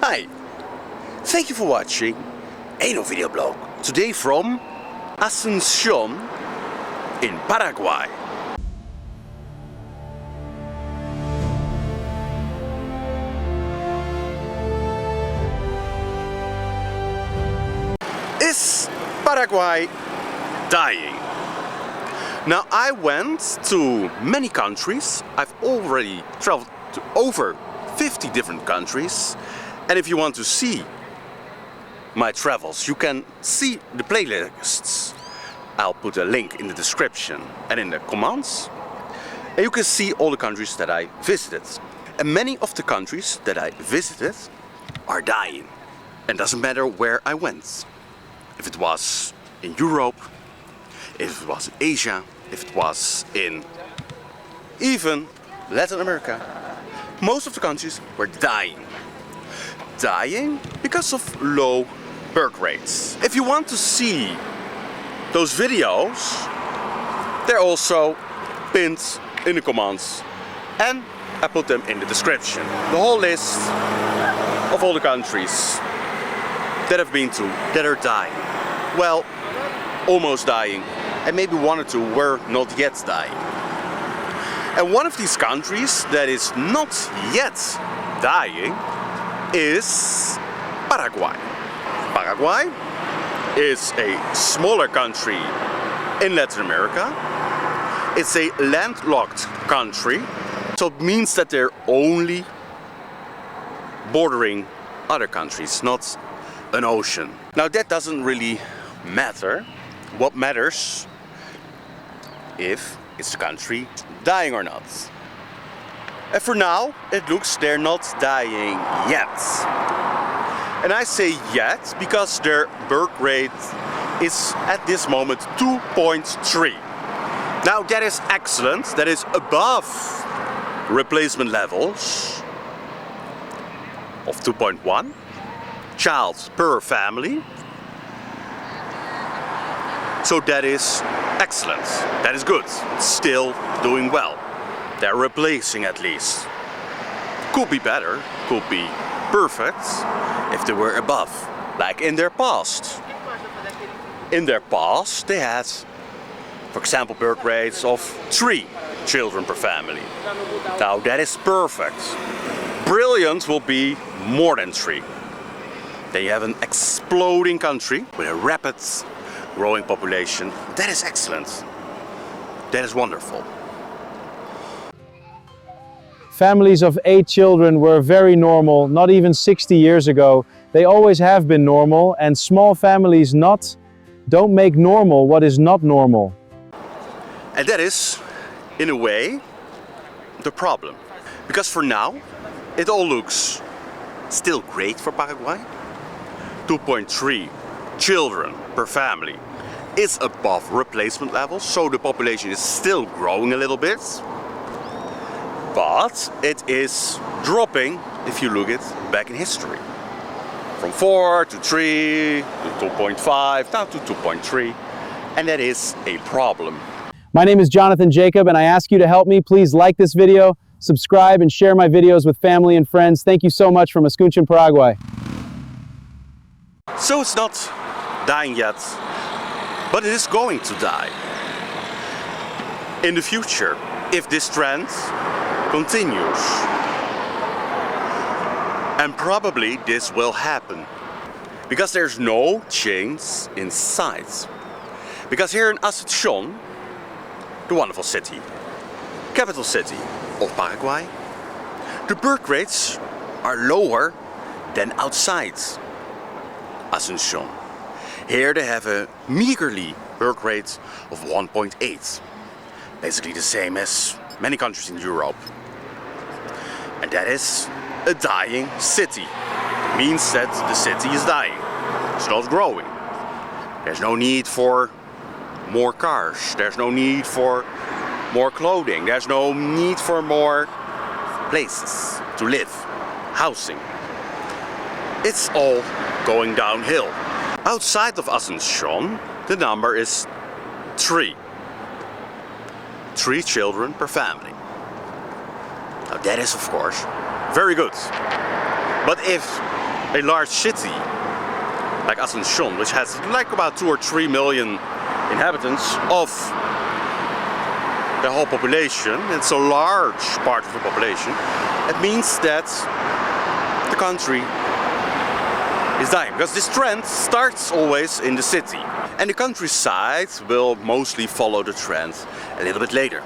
Hi, thank you for watching Ano Video Blog. Today from Asunción in Paraguay. Is Paraguay dying? Now, I went to many countries. I've already traveled to over 50 different countries. And if you want to see my travels, you can see the playlists. I'll put a link in the description and in the comments. And you can see all the countries that I visited. And many of the countries that I visited are dying. And doesn't matter where I went. If it was in Europe, if it was in Asia, if it was in even Latin America, most of the countries were dying. Dying because of low birth rates. If you want to see those videos, they're also pinned in the comments and I put them in the description. The whole list of all the countries that I've been to that are dying. Well, almost dying, and maybe one or two were not yet dying. And one of these countries that is not yet dying is Paraguay. Paraguay is a smaller country in Latin America. It's a landlocked country, so it means that they're only bordering other countries, not an ocean. Now that doesn't really matter. What matters if it's the country dying or not. And for now, it looks they're not dying yet. And I say yet because their birth rate is at this moment 2.3. Now that is excellent. That is above replacement levels of 2.1 child per family. So that is excellent. That is good. Still doing well. They're replacing at least. Could be better, could be perfect if they were above, like in their past. In their past they had, for example, birth rates of 3 children per family. Now that is perfect. Brilliant will be more than 3. Then you have an exploding country with a rapid growing population. That is excellent. That is wonderful. Families of 8 children were very normal, not even 60 years ago. They always have been normal, and small families don't make normal what is not normal. And that is, in a way, the problem. Because for now, it all looks still great for Paraguay. 2.3 children per family is above replacement levels, so the population is still growing a little bit. But it is dropping if you look at back in history. From 4 to 3 to 2.5, now to 2.3, and that is a problem. My name is Jonathan Jacob, and I ask you to help me. Please like this video, subscribe, and share my videos with family and friends. Thank you so much from Asunción, Paraguay. So it's not dying yet, but it is going to die in the future if this trend continues. And probably this will happen because there's no change in size. Because here in Asunción, the wonderful city, capital city of Paraguay, the birth rates are lower than outside Asunción. Here they have a meagerly birth rate of 1.8. Basically the same as many countries in Europe. And that is a dying city. It means that the city is dying. It's not growing. There's no need for more cars. There's no need for more clothing. There's no need for more places to live, housing. It's all going downhill. Outside of Asunción, the number is 3. 3 children per family. Now that is of course very good. But if a large city like Asunción, which has like about 2 or 3 million inhabitants of the whole population, it's a large part of the population, it means that the country is dying. Because this trend starts always in the city. And the countryside will mostly follow the trend a little bit later.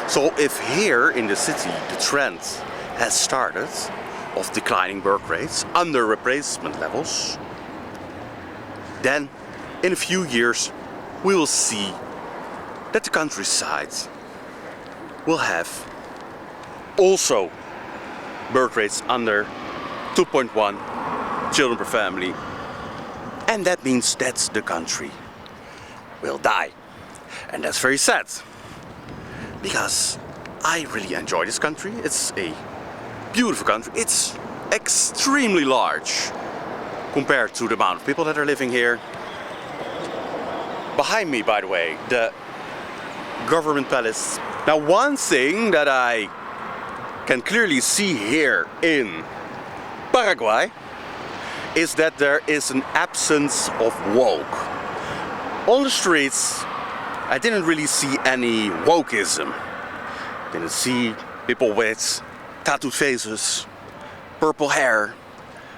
So if here in the city the trend has started of declining birth rates under replacement levels, then in a few years we will see that the countryside will have also birth rates under 2.1 children per family, and that means that the country will die. And that's very sad, because I really enjoy this country. It's a beautiful country. It's extremely large compared to the amount of people that are living here. Behind me, by the way, the government palace. Now, one thing that I can clearly see here in Paraguay is that there is an absence of woke. On the streets, I didn't really see any wokeism. Didn't see people with tattooed faces, purple hair,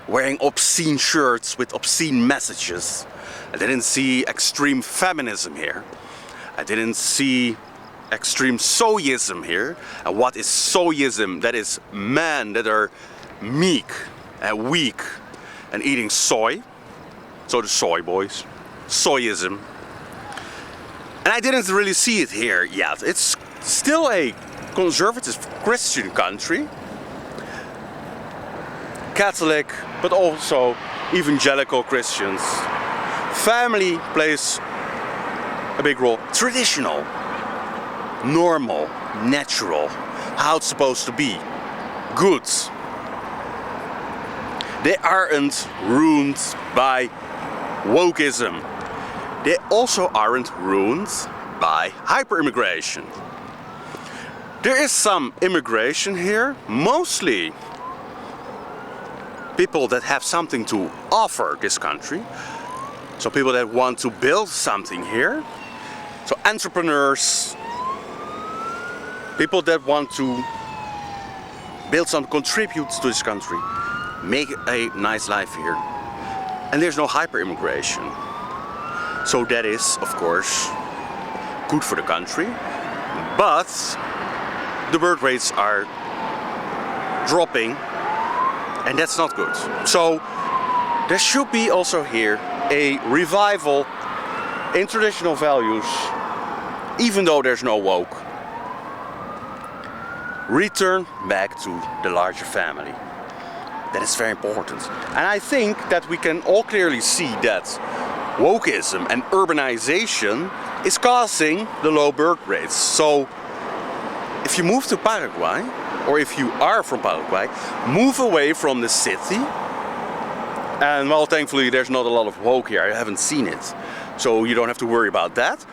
wearing obscene shirts with obscene messages. I didn't see extreme feminism here. I didn't see extreme soyism here. And what is soyism? That is men that are meek and weak and eating soy. So the soy boys. Soyism. And I didn't really see it here yet. It's still a conservative Christian country. Catholic, but also evangelical Christians. Family plays a big role. Traditional, normal, natural, how it's supposed to be. Good. They aren't ruined by wokeism. They also aren't ruined by hyper-immigration. There is some immigration here, mostly people that have something to offer this country. So people that want to build something here. So entrepreneurs, people that want to build something, contribute to this country, make a nice life here. And there's no hyper-immigration. So that is, of course, good for the country. But the birth rates are dropping, and that's not good. So there should be also here a revival in traditional values, even though there's no woke. Return back to the larger family. That is very important. And I think that we can all clearly see that wokeism and urbanization is causing the low birth rates. So if you move to Paraguay, or if you are from Paraguay, move away from the city. And well, thankfully there's not a lot of woke here, I haven't seen it. So you don't have to worry about that.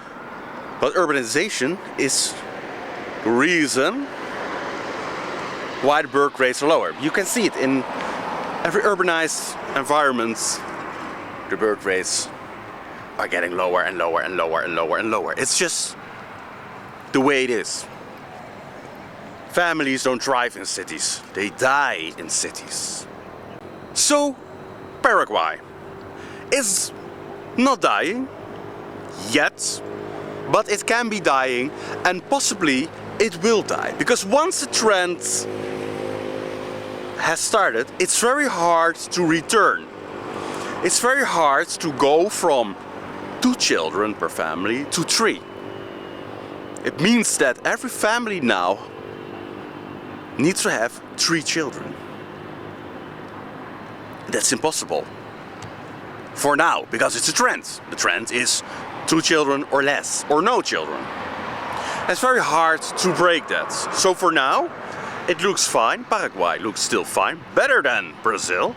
But urbanization is the reason why the birth rates are lower. You can see it in every urbanized environment. The birth rates are getting lower and lower and lower and lower and lower. It's just the way it is. Families don't thrive in cities, they die in cities. So Paraguay is not dying yet, but it can be dying, and possibly it will die. Because once the trend has started, it's very hard to return. It's very hard to go from 2 children per family to 3. It means that every family now needs to have 3 children. That's impossible for now, because it's a trend. The trend is 2 children or less, or no children. It's very hard to break that. So for now, it looks fine. Paraguay looks still fine, better than Brazil,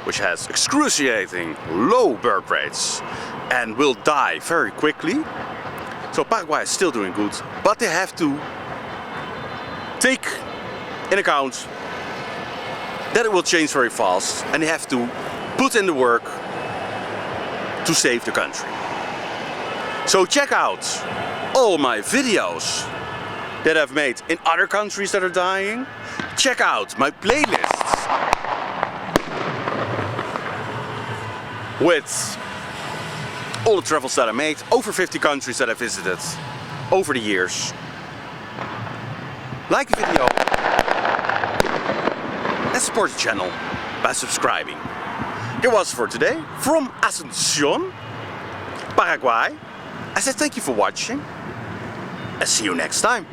which has excruciating low birth rates and will die very quickly. So Paraguay is still doing good, but they have to take in account that it will change very fast and they have to put in the work to save the country. So check out all my videos that I've made in other countries that are dying. Check out my playlists with all the travels that I made, over 50 countries that I visited over the years. Like the video and support the channel by subscribing. That was for today from Asunción, Paraguay. I said thank you for watching and see you next time.